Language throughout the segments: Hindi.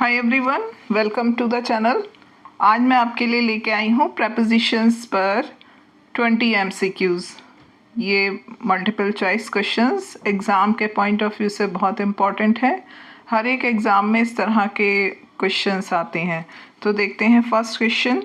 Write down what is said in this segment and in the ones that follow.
Hi everyone, welcome to the channel. आज मैं आपके लिए लेके आई हूँ प्रेपोजिशंस पर 20 MCQs। ये मल्टीपल चॉइस क्वेश्चंस एग्ज़ाम के पॉइंट ऑफ व्यू से बहुत इम्पॉर्टेंट है। हर एक एग्ज़ाम में इस तरह के क्वेश्चंस आते हैं। तो देखते हैं first question.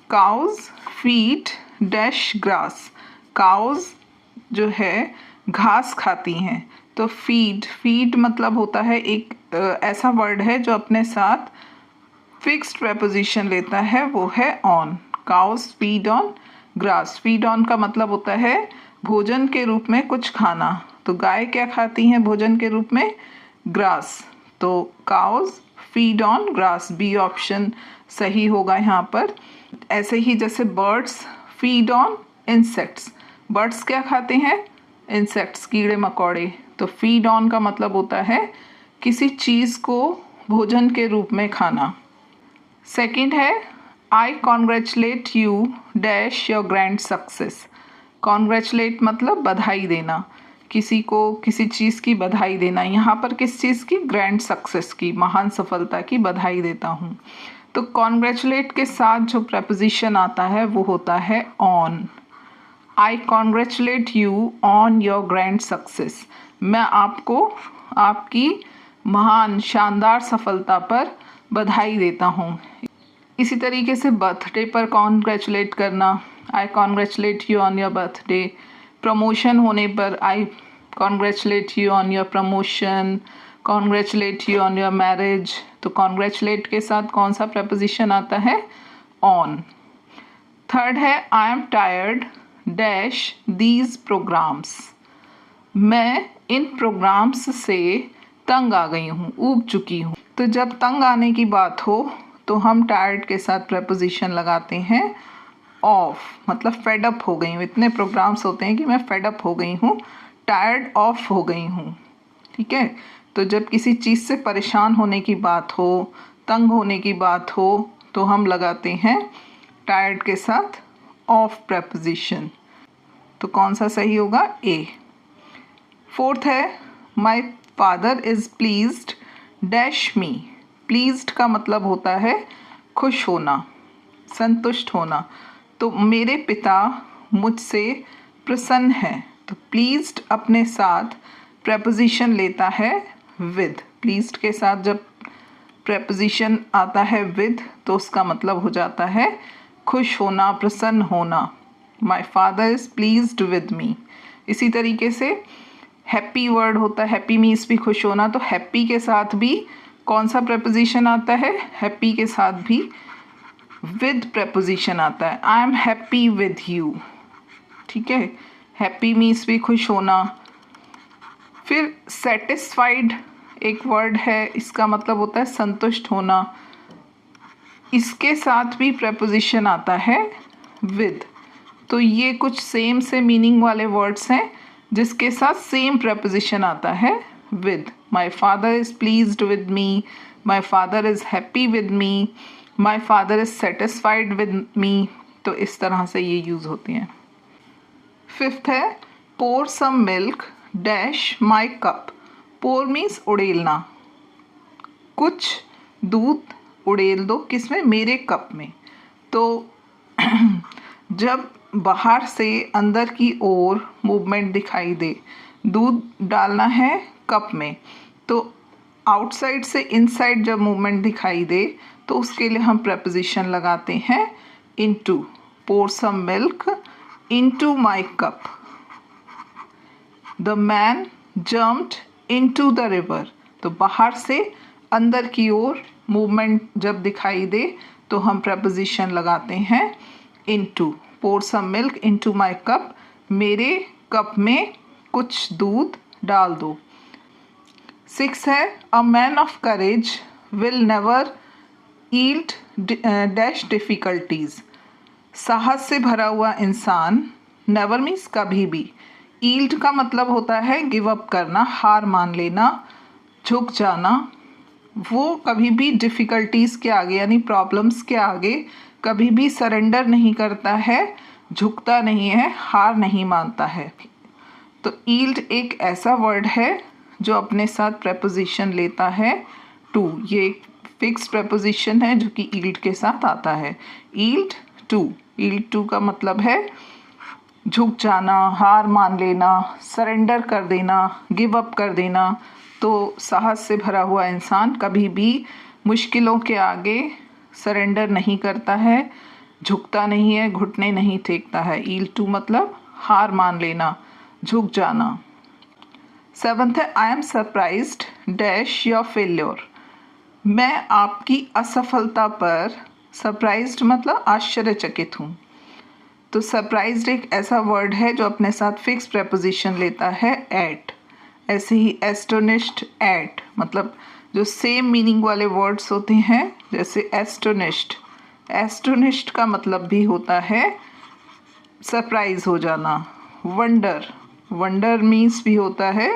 Cows feed dash grass. Cows जो है घास खाती हैं, तो फीड मतलब होता है एक ऐसा वर्ड है जो अपने साथ फिक्स्ड प्रेपोजिशन लेता है, वो है on. Cows feed on grass. Feed on का मतलब होता है भोजन के रूप में कुछ खाना। तो गाय क्या खाती हैं भोजन के रूप में? ग्रास। तो cows feed on grass, B option सही होगा यहाँ पर। ऐसे ही जैसे birds feed on insects. Birds क्या खाते हैं? इंसेक्ट्स, कीड़े मकोड़े। तो फीड ऑन का मतलब होता है किसी चीज़ को भोजन के रूप में खाना। सेकंड है आई congratulate you dash your grand success. Congratulate मतलब बधाई देना, किसी को किसी चीज़ की बधाई देना। यहाँ पर किस चीज़ की? ग्रैंड सक्सेस की, महान सफलता की बधाई देता हूँ। तो कॉन्ग्रेचुलेट के साथ जो प्रपोजिशन आता है वो होता है on. I congratulate you on your grand success. मैं आपको आपकी महान शानदार सफलता पर बधाई देता हूँ। इसी तरीके से बर्थडे पर कॉन्ग्रेचुलेट करना, आई congratulate you on your birthday. Promotion होने पर आई congratulate you on your promotion, congratulate you on your marriage. तो कॉन्ग्रेचुलेट के साथ कौन सा प्रपोजिशन आता है? ऑन। थर्ड है I am tired dash these programs. मैं इन प्रोग्राम्स से तंग आ गई हूँ, ऊब चुकी हूँ। तो जब तंग आने की बात हो तो हम टायर्ड के साथ प्रपोजिशन लगाते हैं ऑफ, मतलब फेड अप हो गई हूँ। इतने प्रोग्राम्स होते हैं कि मैं फेड अप हो गई हूँ, टायर्ड ऑफ हो गई हूँ। ठीक है। तो जब किसी चीज़ से परेशान होने की बात हो, तंग होने की बात हो, तो हम लगाते हैं टायर्ड के साथ ऑफ प्रपोजिशन। तो कौन सा सही होगा? ए। फोर्थ है my father is pleased dash me. Pleased का मतलब होता है खुश होना, संतुष्ट होना। तो मेरे पिता मुझसे प्रसन्न हैं। तो प्लीज्ड अपने साथ प्रपोजिशन लेता है विद। प्लीज्ड के साथ जब प्रपोजिशन आता है विद तो उसका मतलब हो जाता है खुश होना, प्रसन्न होना। My father is pleased with me. इसी तरीके से हैप्पी वर्ड होता है, हैप्पी मीन्स भी खुश होना। तो हैप्पी के साथ भी कौन सा प्रपोजिशन आता है? हैप्पी के साथ भी विद प्रपोजिशन आता है। I am happy with you. ठीक है। हैप्पी मीन्स भी खुश होना। फिर सेटिस्फाइड एक वर्ड है, इसका मतलब होता है संतुष्ट होना। इसके साथ भी प्रपोजिशन आता है विद। तो ये कुछ सेम से मीनिंग वाले वर्ड्स हैं जिसके साथ सेम प्रपोजिशन आता है with. My father is pleased with me, my father is happy with me, my father is satisfied with me. तो इस तरह से ये यूज़ होती हैं। फिफ्थ है pour some milk dash my cup. Pour means उड़ेलना, कुछ दूध उड़ेल दो, किसमें? मेरे कप में। तो जब बाहर से अंदर की ओर मूवमेंट दिखाई दे, दूध डालना है कप में, तो आउटसाइड से इनसाइड जब मूवमेंट दिखाई दे तो उसके लिए हम प्रपोजिशन लगाते हैं into. Pour some milk into my cup. The man jumped into the river. तो बाहर से अंदर की ओर मूवमेंट जब दिखाई दे तो हम प्रपोजिशन लगाते हैं into. Pour some milk into my cup. मेरे कप में कुछ दूध डाल दो। 6 है a man of courage will never yield dash difficulties. साहस से भरा हुआ इंसान, नेवर मीन्स कभी भी, यील्ड का मतलब होता है गिव अप करना, हार मान लेना, झुक जाना। वो कभी भी डिफ़िकल्टीज़ के आगे यानी प्रॉब्लम्स के आगे कभी भी सरेंडर नहीं करता है, झुकता नहीं है, हार नहीं मानता है। तो यील्ड एक ऐसा वर्ड है जो अपने साथ प्रपोजिशन लेता है टू। ये फिक्स्ड प्रपोजिशन है जो कि ईल्ड के साथ आता है। ईल्ड टू का मतलब है झुक जाना, हार मान लेना, सरेंडर कर देना, गिव अप कर देना। तो साहस से भरा हुआ इंसान कभी भी मुश्किलों के आगे सरेंडर नहीं करता है, झुकता नहीं है, घुटने नहीं टेकता है। ईल्ड टू मतलब हार मान लेना, झुक जाना। 7th है I am surprised dash your failure. मैं आपकी असफलता पर, सरप्राइज्ड मतलब आश्चर्यचकित हूँ। तो सरप्राइज्ड एक ऐसा वर्ड है जो अपने साथ फिक्स प्रेपोजिशन लेता है एट। ऐसे ही एस्टोनिश्ड एट, मतलब जो सेम मीनिंग वाले वर्ड्स होते हैं, जैसे एस्टोनिश्ड का मतलब भी होता है सरप्राइज हो जाना। वंडर मीन्स भी होता है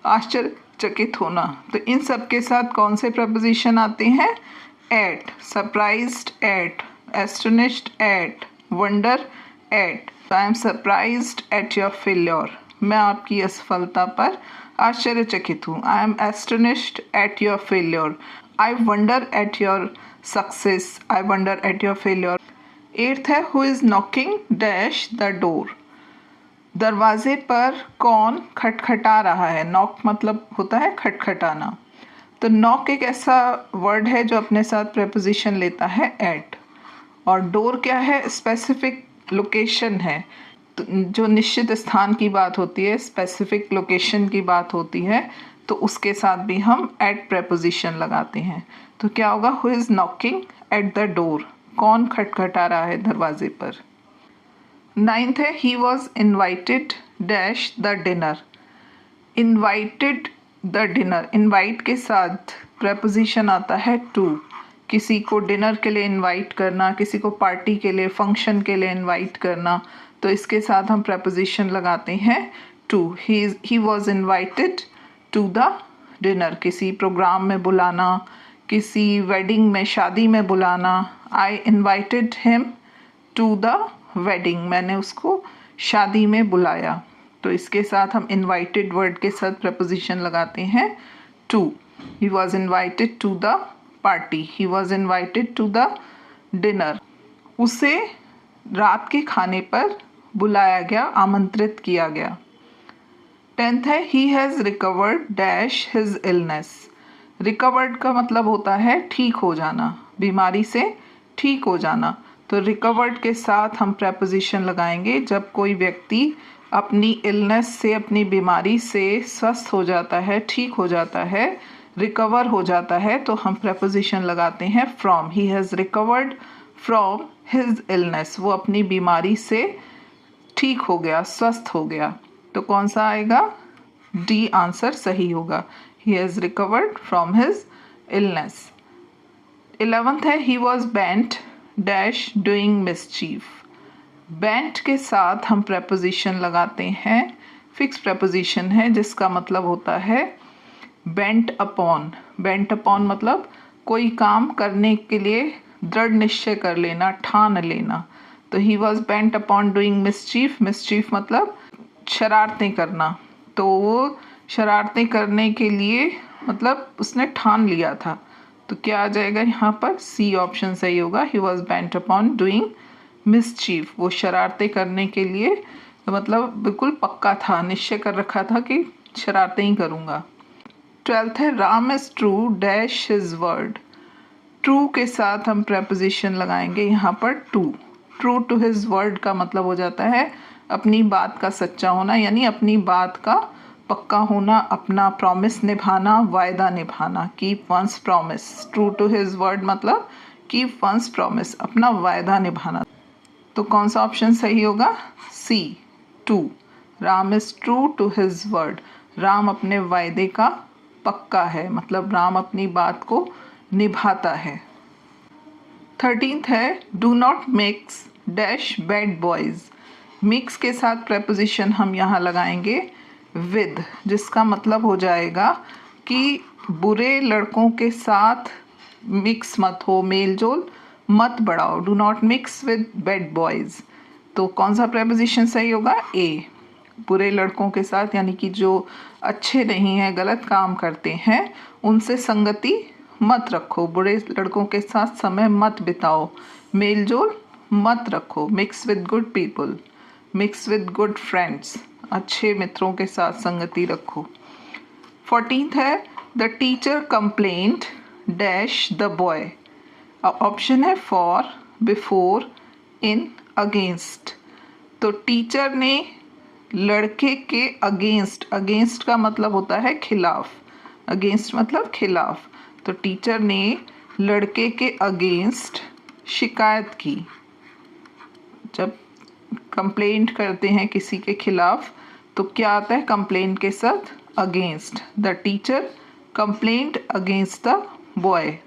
आश्चर्यचकित होना। तो इन सब के साथ कौन से प्रपोजिशन आते हैं? At, surprised at, astonished at, wonder at. I am surprised at your failure. मैं आपकी असफलता पर आश्चर्यचकित हूँ। I am astonished at your failure. I wonder at your success. I wonder at your failure. 8th है who is knocking dash the door. दरवाजे पर कौन खटखटा रहा है। नॉक मतलब होता है खटखटाना। तो नॉक एक ऐसा वर्ड है जो अपने साथ प्रेपोजिशन लेता है एट। और डोर क्या है? स्पेसिफिक लोकेशन है। तो जो निश्चित स्थान की बात होती है, स्पेसिफिक लोकेशन की बात होती है, तो उसके साथ भी हम एट प्रेपोजिशन लगाते हैं। तो क्या होगा? Who is knocking at the door. कौन खटखटा रहा है दरवाजे पर। 9th है he was invited dash the dinner. Invited the dinner, invite के साथ प्रेपोजिशन आता है टू। किसी को डिनर के लिए इन्वाइट करना, किसी को पार्टी के लिए, फंक्शन के लिए इन्वाइट करना, तो इसके साथ हम प्रेपोजिशन लगाते हैं to. He was invited to the dinner, किसी प्रोग्राम में बुलाना, किसी वेडिंग में, शादी में बुलाना। I invited him to the wedding, मैंने उसको शादी में बुलाया। तो इसके साथ हम इन्वाइटेड वर्ड के साथ प्रपोजिशन लगाते हैं to. He was invited to the party, he was invited to the dinner. उसे रात के खाने पर बुलाया गया, आमंत्रित किया गया। 10th है he has recovered dash his illness. Recovered का मतलब होता है ठीक हो जाना, बीमारी से ठीक हो जाना। तो रिकवर्ड के साथ हम प्रेपोजिशन लगाएंगे जब कोई व्यक्ति अपनी इलनेस से, अपनी बीमारी से स्वस्थ हो जाता है, ठीक हो जाता है, रिकवर हो जाता है, तो हम प्रेपोजिशन लगाते हैं from. He has recovered from his illness, वो अपनी बीमारी से ठीक हो गया, स्वस्थ हो गया। तो कौन सा आएगा? डी आंसर सही होगा। He has recovered from his illness. 11th है he was bent dash doing mischief. Bent के साथ हम प्रेपोजिशन लगाते हैं, फिक्स प्रेपोजिशन है जिसका मतलब होता है बेंट अपॉन। बेंट अपॉन मतलब कोई काम करने के लिए दृढ़ निश्चय कर लेना, ठान लेना। तो he was bent upon doing mischief. Mischief मतलब शरारतें करना। तो वो शरारतें करने के लिए मतलब उसने ठान लिया था। तो क्या आ जाएगा यहाँ पर? सी ऑप्शन सही होगा। He was bent upon doing mischief, वो शरारतें करने के लिए तो मतलब बिल्कुल पक्का था, निश्चय कर रखा था कि शरारतें ही करूँगा। 12th है Ram is true dash his word. True के साथ हम प्रेपोजिशन लगाएंगे यहाँ पर to. True to his word का मतलब हो जाता है अपनी बात का सच्चा होना, यानी अपनी बात का पक्का होना, अपना प्रॉमिस निभाना, वायदा निभाना। Keep one's promise. True to his word मतलब कीप वंस प्रॉमिस, अपना वायदा निभाना। तो कौन सा ऑप्शन सही होगा? C, two. Ram is true to his word. Ram अपने वायदे का पक्का है, मतलब राम अपनी बात को निभाता है। 13th है do not mix dash bad boys. Mix के साथ प्रेपोजिशन हम यहाँ लगाएंगे विद, जिसका मतलब हो जाएगा कि बुरे लड़कों के साथ मिक्स मत हो, मेल जोल मत बढ़ाओ। Do not mix with bad boys. तो कौन सा प्रेपोजिशन सही होगा? ए। बुरे लड़कों के साथ, यानी कि जो अच्छे नहीं हैं, गलत काम करते हैं, उनसे संगति मत रखो, बुरे लड़कों के साथ समय मत बिताओ, मेल जोल मत रखो, mix with good people, mix with good friends, अच्छे मित्रों के साथ संगति रखो। 14th है the teacher complaint dash the boy. Option है फॉर, बिफोर, इन, अगेंस्ट। तो टीचर ने लड़के के अगेंस्ट, अगेंस्ट का मतलब होता है खिलाफ, अगेंस्ट मतलब खिलाफ, तो टीचर ने लड़के के अगेंस्ट शिकायत की। जब कंप्लेंट करते हैं किसी के खिलाफ तो क्या आता है कंप्लेंट के साथ? Against. The teacher complaint against the boy.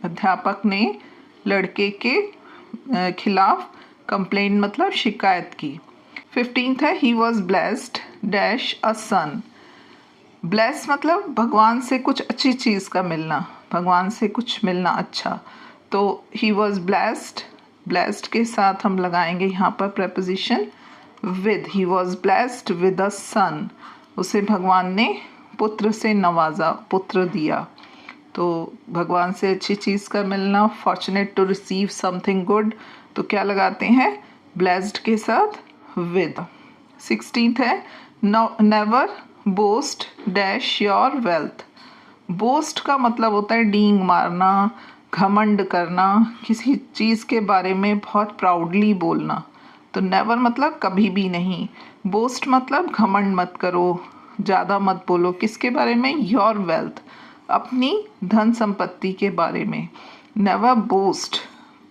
अध्यापक ने लड़के के खिलाफ कंप्लेंट मतलब शिकायत की। 15th है he was blessed dash a son. Bless मतलब भगवान से कुछ अच्छी चीज़ का मिलना, भगवान से कुछ मिलना अच्छा। तो ही वॉज ब्लेस्ड, ब्लेस्ड के साथ हम लगाएंगे यहाँ पर preposition with. He was blessed with a son, उसे भगवान ने पुत्र से नवाजा, पुत्र दिया। तो भगवान से अच्छी चीज़ का मिलना, fortunate to receive something good, तो क्या लगाते हैं? ब्लेस्ड के साथ विद। 16th है never boast dash your wealth. Boast का मतलब होता है डींग मारना, घमंड करना, किसी चीज़ के बारे में बहुत प्राउडली बोलना। तो नेवर मतलब कभी भी नहीं, बोस्ट मतलब घमंड मत करो, ज़्यादा मत बोलो। किसके बारे में? योर वेल्थ, अपनी धन संपत्ति के बारे में। नेवर बोस्ट,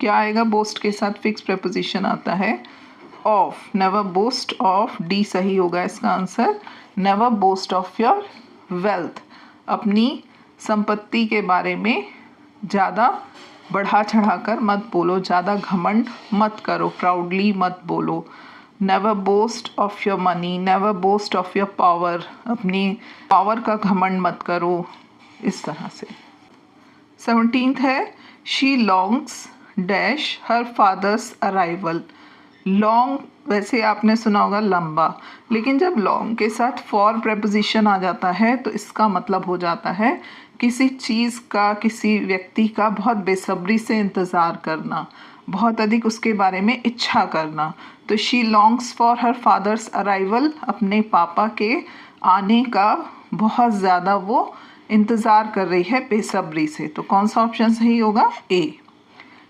क्या आएगा बोस्ट के साथ? फिक्स प्रेपोजिशन आता है of. Never boast of, D सही होगा इसका answer. Never boast of your wealth, अपनी संपत्ति के बारे में ज़्यादा बढ़ा चढ़ाकर मत बोलो, ज़्यादा घमंड मत करो, प्राउडली मत बोलो। Never boast of your money, never boast of your power, अपनी पावर का घमंड मत करो, इस तरह से। 17th है she longs dash her father's arrival. Long वैसे आपने सुना होगा लंबा, लेकिन जब लॉन्ग के साथ फॉर प्रेपोजिशन आ जाता है तो इसका मतलब हो जाता है किसी चीज़ का, किसी व्यक्ति का बहुत बेसब्री से इंतज़ार करना, बहुत अधिक उसके बारे में इच्छा करना। तो she longs for her father's arrival, अपने पापा के आने का बहुत ज़्यादा वो इंतज़ार कर रही है बेसब्री से। तो कौन सा ऑप्शन सही होगा? ए।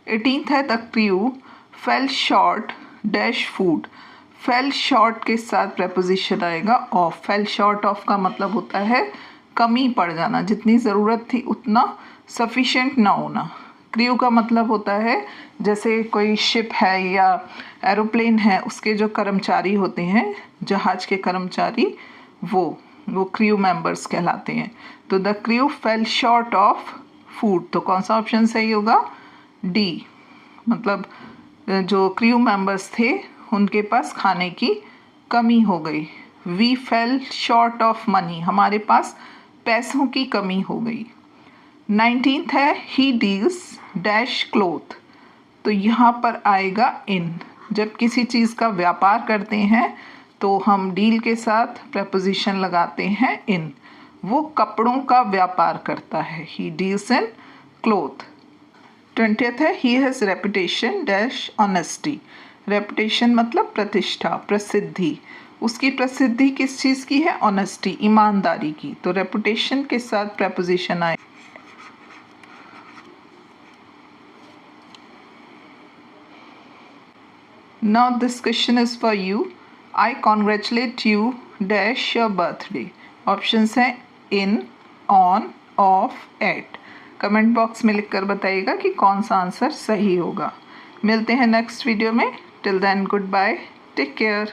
18th है the crew fail short dash food. Fail short के साथ प्रेपोजिशन आएगा ऑफ। फेल शॉर्ट ऑफ का मतलब होता है कमी पड़ जाना, जितनी ज़रूरत थी उतना सफिशेंट ना होना। क्रू का मतलब होता है जैसे कोई शिप है या एरोप्लेन है, उसके जो कर्मचारी होते हैं, जहाज़ के कर्मचारी, वो क्रू मेंबर्स कहलाते हैं। तो the crew fail short of food, तो कौन सा ऑप्शन सही होगा? डी। मतलब जो क्रू मेंबर्स थे उनके पास खाने की कमी हो गई। We fell short of money, हमारे पास पैसों की कमी हो गई। 19th है ही डील्स डैश क्लोथ। तो यहाँ पर आएगा इन। जब किसी चीज़ का व्यापार करते हैं तो हम डील के साथ प्रेपोजिशन लगाते हैं इन। वो कपड़ों का व्यापार करता है, he deals in cloth. 20th है he has reputation dash honesty. Reputation मतलब प्रतिष्ठा, प्रसिद्धि। उसकी प्रसिद्धि किस चीज़ की है? ऑनेस्टी, ईमानदारी की। तो रेपुटेशन के साथ प्रेपोजिशन आए। Now this question is for you. I congratulate you dash your birthday. Options हैं in, on, of, at. Comment box में लिखकर बताइएगा कि कौन सा आंसर सही होगा। मिलते हैं नेक्स्ट वीडियो में। Till then goodbye, take care.